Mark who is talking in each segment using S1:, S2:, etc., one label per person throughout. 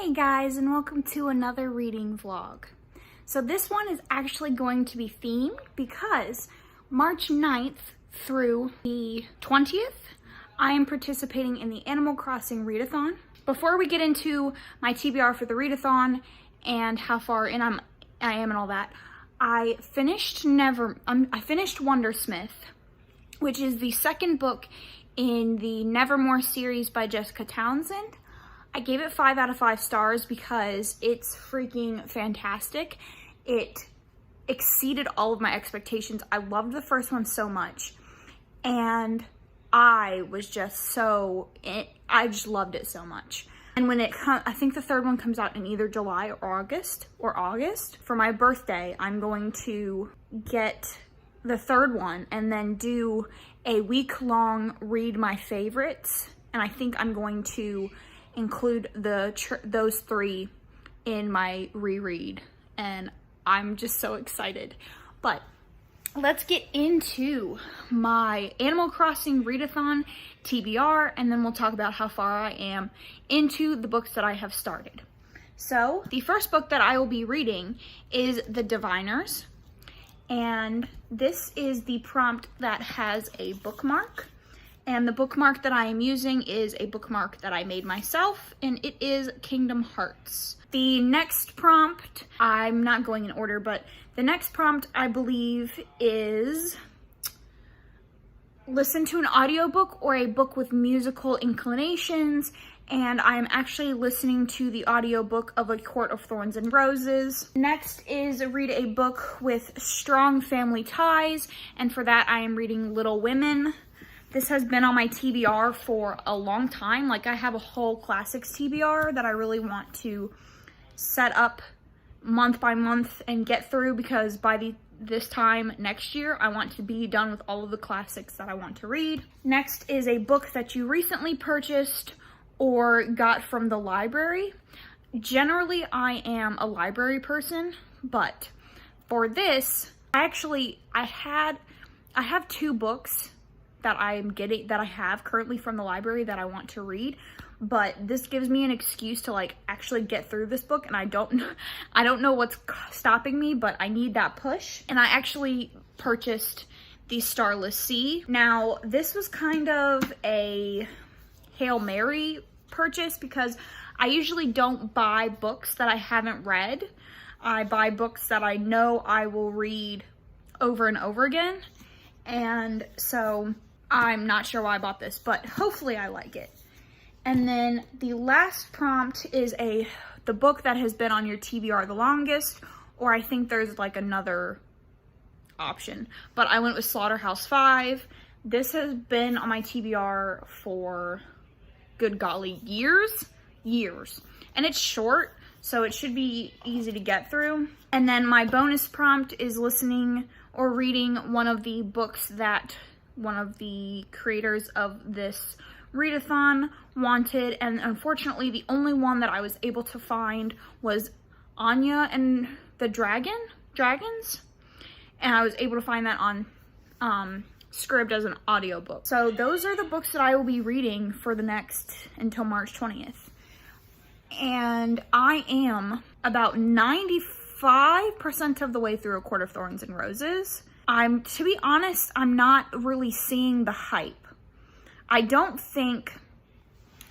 S1: Hey guys, and welcome to another reading vlog. So this one is actually going to be themed because March 9th through the 20th, I am participating in the Animal Crossing Readathon. Before we get into my TBR for the Readathon and how far in I am and all that, I finished Wondersmith, which is the second book in the Nevermore series by Jessica Townsend. I gave it 5 out of 5 stars because it's freaking fantastic. It exceeded all of my expectations. I loved the first one so much, and I just loved it so much. And when I think the third one comes out in either July or August. For my birthday, I'm going to get the third one and then do a week-long read my favorites. And I think I'm going to include those 3 in my reread, and I'm just so excited. But let's get into my Animal Crossing Readathon TBR, and then we'll talk about how far I am into the books that I have started. So the first book that I will be reading is The Diviners, and this is the prompt that has a bookmark. And the bookmark that I am using is a bookmark that I made myself, and it is Kingdom Hearts. The next prompt, I'm not going in order, but the next prompt I believe is listen to an audiobook or a book with musical inclinations, and I'm actually listening to the audiobook of A Court of Thorns and Roses. Next is read a book with strong family ties, and for that I am reading Little Women. This has been on my TBR for a long time. Like, I have a whole classics TBR that I really want to set up month by month and get through, because by this time next year, I want to be done with all of the classics that I want to read. Next is a book that you recently purchased or got from the library. Generally, I am a library person, but for this, I have 2 books that I have currently from the library that I want to read, but this gives me an excuse to actually get through this book, and I don't know what's stopping me, but I need that push. And I actually purchased The Starless Sea. Now, this was kind of a Hail Mary purchase because I usually don't buy books that I haven't read. I buy books that I know I will read over and over again, and so I'm not sure why I bought this, but hopefully I like it. And then the last prompt is the book that has been on your TBR the longest, or I think there's another option, but I went with Slaughterhouse-Five. This has been on my TBR for, good golly, years, and it's short, so it should be easy to get through. And then my bonus prompt is listening or reading one of the books that one of the creators of this readathon wanted, and unfortunately the only one that I was able to find was Anya and the Dragons, and I was able to find that on Scribd as an audiobook. So those are the books that I will be reading for the next until March 20th. And I am about 95% of the way through A Court of Thorns and Roses. To be honest, I'm not really seeing the hype. I don't think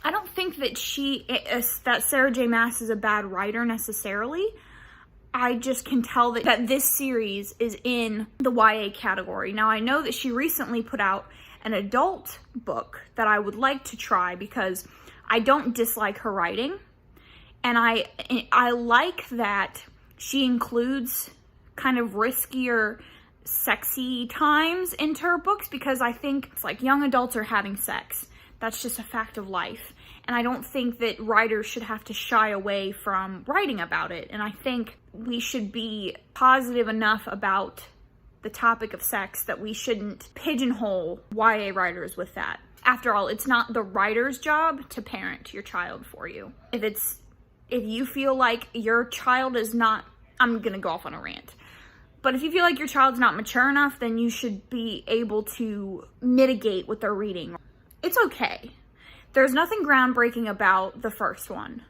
S1: that Sarah J. Maas is a bad writer necessarily. I just can tell that this series is in the YA category. Now, I know that she recently put out an adult book that I would like to try because I don't dislike her writing. And I like that she includes kind of riskier, sexy times into her books, because I think it's young adults are having sex. That's just a fact of life. And I don't think that writers should have to shy away from writing about it. And I think we should be positive enough about the topic of sex that we shouldn't pigeonhole YA writers with that. After all, it's not the writer's job to parent your child for you. If you feel like your child is not, I'm gonna go off on a rant, but if you feel like your child's not mature enough, then you should be able to mitigate what they're reading. It's okay. There's nothing groundbreaking about the first one.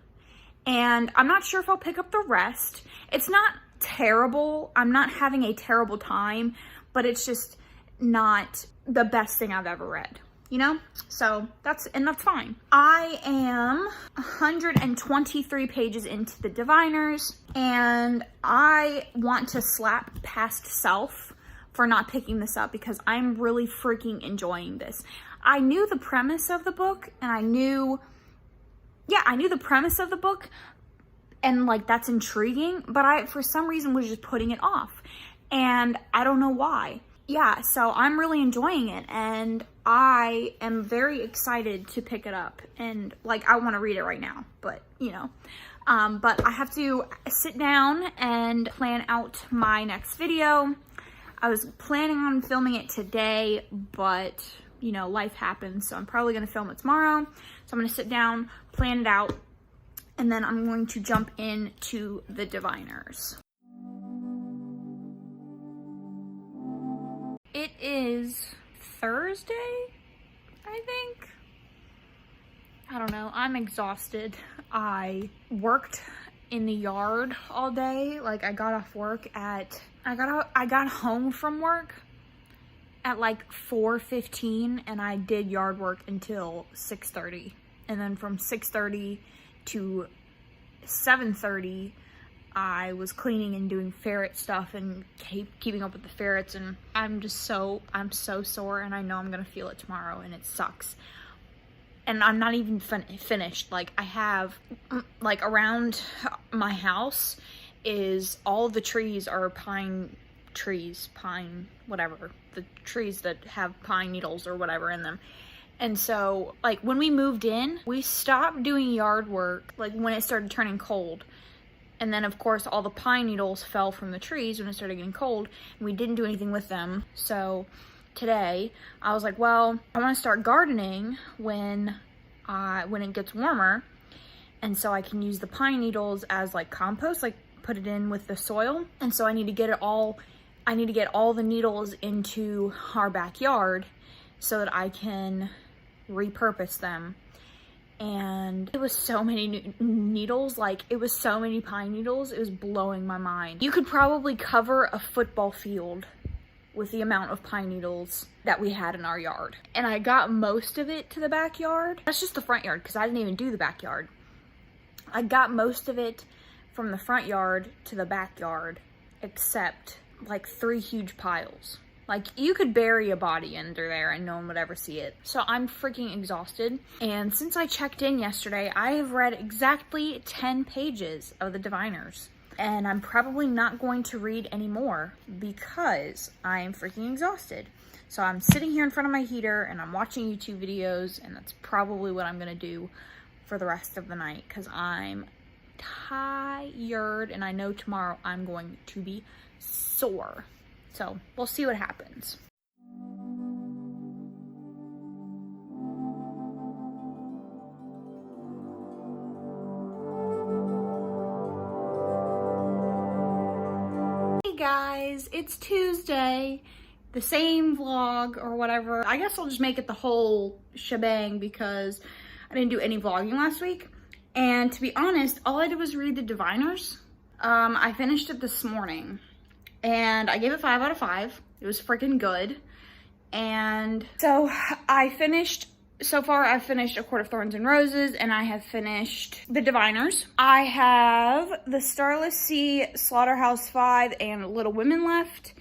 S1: and I'm not sure if I'll pick up the rest. It's not terrible. I'm not having a terrible time, but it's just not the best thing I've ever read, you know? So that's fine. I am 123 pages into the Diviners, and I want to slap past self for not picking this up because I'm really freaking enjoying this. I knew the premise of the book, and I knew the premise of the book, and like that's intriguing, but I for some reason was just putting it off, and I don't know why. Yeah, so I'm really enjoying it, and I am very excited to pick it up, and like I want to read it right now, but you know, but I have to sit down and plan out my next video. I was planning on filming it today, but you know, life happens, so I'm probably going to film it tomorrow. So I'm going to sit down, plan it out, and then I'm going to jump into the Diviners. It is Thursday, I think. I don't know. I'm exhausted. I worked in the yard all day. Like I got off work at, I got home from work at like 4:15, and I did yard work until 6:30. And then from 6:30 to 7:30, I was cleaning and doing ferret stuff and keeping up with the ferrets, and I'm so sore, and I know I'm gonna feel it tomorrow, and it sucks. And I'm not even finished. Like I have, like around my house is all the trees are pine trees, whatever, the trees that have pine needles or whatever in them. And so like when we moved in, we stopped doing yard work like when it started turning cold. And then of course all the pine needles fell from the trees when it started getting cold, and we didn't do anything with them. So today I was like, well, I want to start gardening when it gets warmer, and so I can use the pine needles as like compost, like put it in with the soil. And so I need to get all the needles into our backyard so that I can repurpose them. And it was so many needles, like it was so many pine needles, it was blowing my mind. You could probably cover a football field with the amount of pine needles that we had in our yard. And I got most of it to the backyard. That's just the front yard, because I didn't even do the backyard. I got most of it from the front yard to the backyard, except like 3 huge piles. Like you could bury a body under there and no one would ever see it. So I'm freaking exhausted. And since I checked in yesterday, I have read exactly 10 pages of the Diviners. And I'm probably not going to read anymore because I am freaking exhausted. So I'm sitting here in front of my heater and I'm watching YouTube videos, and that's probably what I'm gonna do for the rest of the night because I'm tired and I know tomorrow I'm going to be sore. So we'll see what happens. Hey guys, it's Tuesday, the same vlog or whatever. I guess I'll just make it the whole shebang because I didn't do any vlogging last week. And to be honest, all I did was read the Diviners. I finished it this morning and I gave it 5 out of 5. It was freaking good. And so I've finished A Court of Thorns and Roses, and I have finished the Diviners. I have the Starless Sea, Slaughterhouse-5, and Little Women left.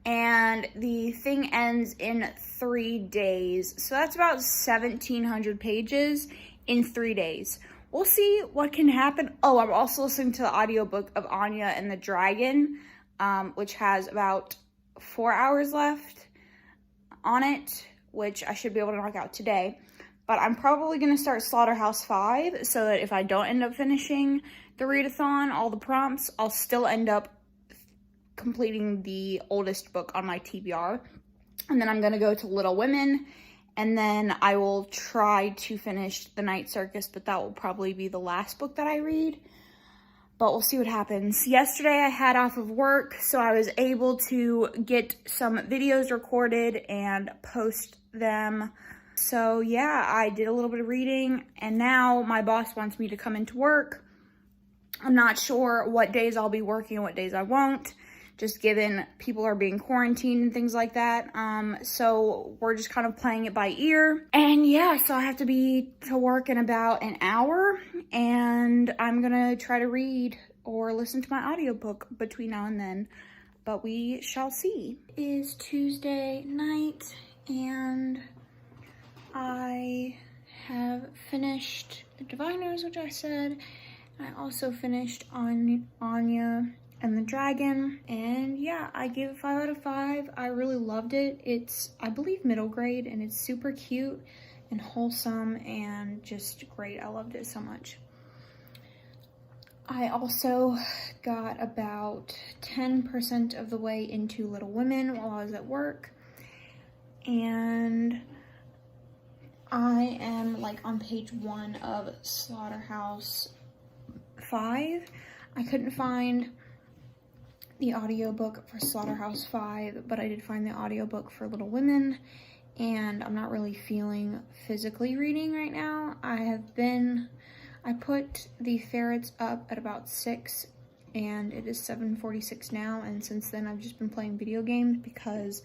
S1: And the thing ends in 3 days. So that's about 1,700 pages in 3 days. We'll see what can happen. Oh, I'm also listening to the audiobook of Anya and the Dragon, which has about 4 hours left on it, which I should be able to knock out today. But I'm probably going to start Slaughterhouse-5 so that if I don't end up finishing the Readathon, all the prompts, I'll still end up completing the oldest book on my TBR. And then I'm going to go to Little Women, and then I will try to finish The Night Circus, but that will probably be the last book that I read. But we'll see what happens. Yesterday I had off of work, so I was able to get some videos recorded and post them. So yeah, I did a little bit of reading, and now my boss wants me to come into work I'm not sure what days I'll be working and what days I won't, just given people are being quarantined and things like that. So we're just kind of playing it by ear. And yeah, so I have to be to work in about an hour, and I'm gonna try to read or listen to my audiobook between now and then, but we shall see. It is Tuesday night, and I have finished the Diviners, which I said. I also finished Anya and the Dragon, and yeah, I gave it 5 out of 5. I really loved it. It's, I believe, middle grade, and it's super cute and wholesome and just great. I loved it so much. I also got about 10% of the way into Little Women while I was at work, and I am like on page 1 of Slaughterhouse 5. I couldn't find the audiobook for Slaughterhouse 5, but I did find the audiobook for Little Women, and I'm not really feeling physically reading right now. I put the ferrets up at about 6, and it is 7:46 now, and since then I've just been playing video games because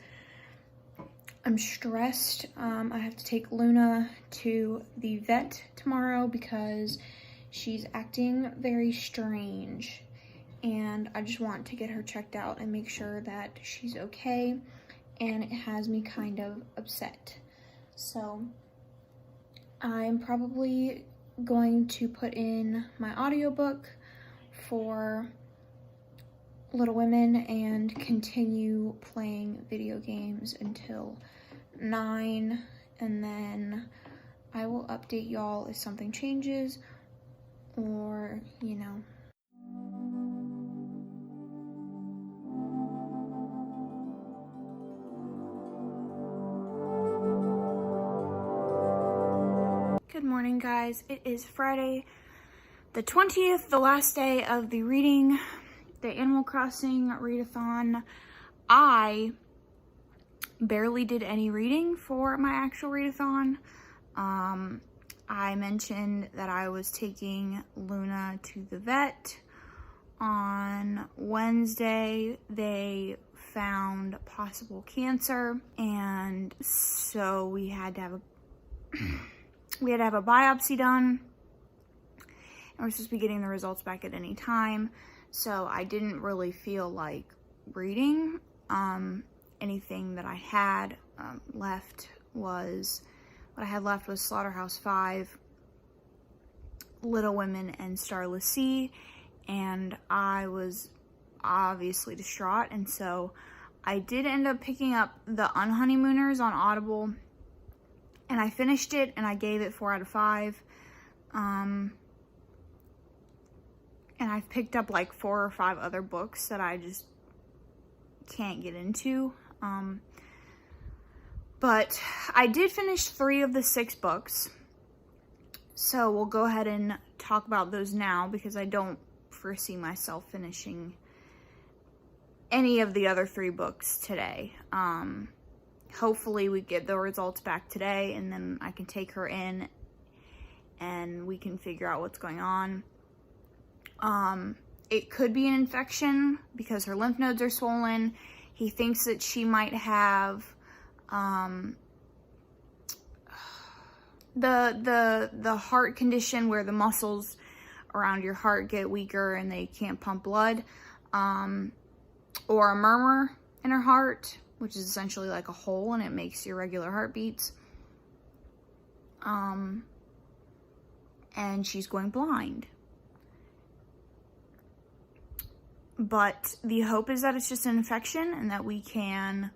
S1: I'm stressed. I have to take Luna to the vet tomorrow because she's acting very strange, and I just want to get her checked out and make sure that she's okay, and it has me kind of upset. So I'm probably going to put in my audiobook for Little Women and continue playing video games until 9, and then I will update y'all if something changes, or, you know. Good morning, guys. It is Friday the 20th, the last day of the Animal Crossing readathon. I barely did any reading for my actual readathon. I mentioned that I was taking Luna to the vet. On Wednesday, they found possible cancer, and so we had to have a biopsy done, and we're supposed to be getting the results back at any time. So I didn't really feel like reading. Anything that I had left was Slaughterhouse 5, Little Women, and Starless Sea, and I was obviously distraught, and so I did end up picking up The Unhoneymooners on Audible, and I finished it, and I gave it 4 out of 5. And I've picked up like 4 or 5 other books that I just can't get into. But I did finish 3 of the 6 books. So we'll go ahead and talk about those now, because I don't foresee myself finishing any of the other 3 books today. Hopefully we get the results back today, and then I can take her in and we can figure out what's going on. It could be an infection because her lymph nodes are swollen. He thinks that she might have the heart condition where the muscles around your heart get weaker and they can't pump blood, or a murmur in her heart, which is essentially like a hole, and it makes irregular heartbeats. And she's going blind. But the hope is that it's just an infection and that we can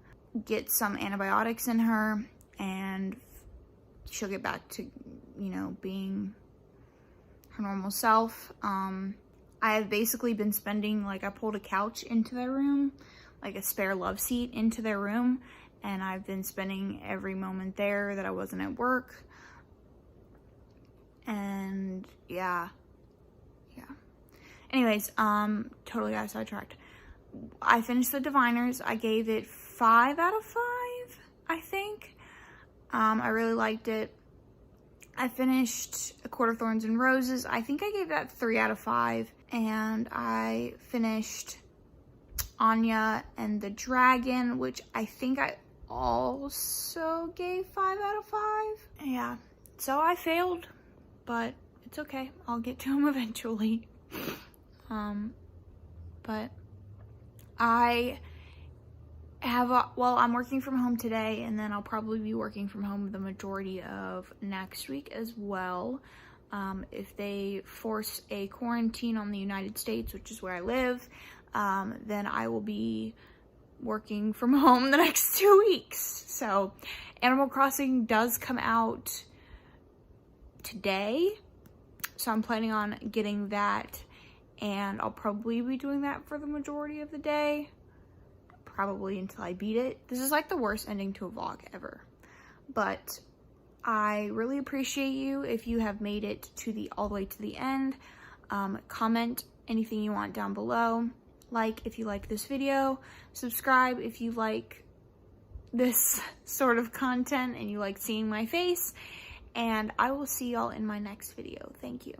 S1: get some antibiotics in her and she'll get back to, you know, being her normal self. I have basically been spending, like, I pulled a couch into their room, like a spare love seat into their room, and I've been spending every moment there that I wasn't at work. And yeah. Anyways, totally got sidetracked. I finished the Diviners. I gave it 5 out of 5, I think. I really liked it. I finished A Court of Thorns and Roses. I think I gave that 3 out of 5. and I finished Anya and the Dragon, which I think I also gave 5 out of 5. Yeah, so I failed, but it's okay. I'll get to them eventually. But I have I'm working from home today, and then I'll probably be working from home the majority of next week as well. If they force a quarantine on the United States, which is where I live, then I will be working from home the next 2 weeks. So Animal Crossing does come out today, so I'm planning on getting that, and I'll probably be doing that for the majority of the day, probably until I beat it. This is like the worst ending to a vlog ever, but I really appreciate you if you have made it to all the way to the end. Comment anything you want down below. Like if you like this video, subscribe if you like this sort of content and you like seeing my face, and I will see y'all in my next video. Thank you.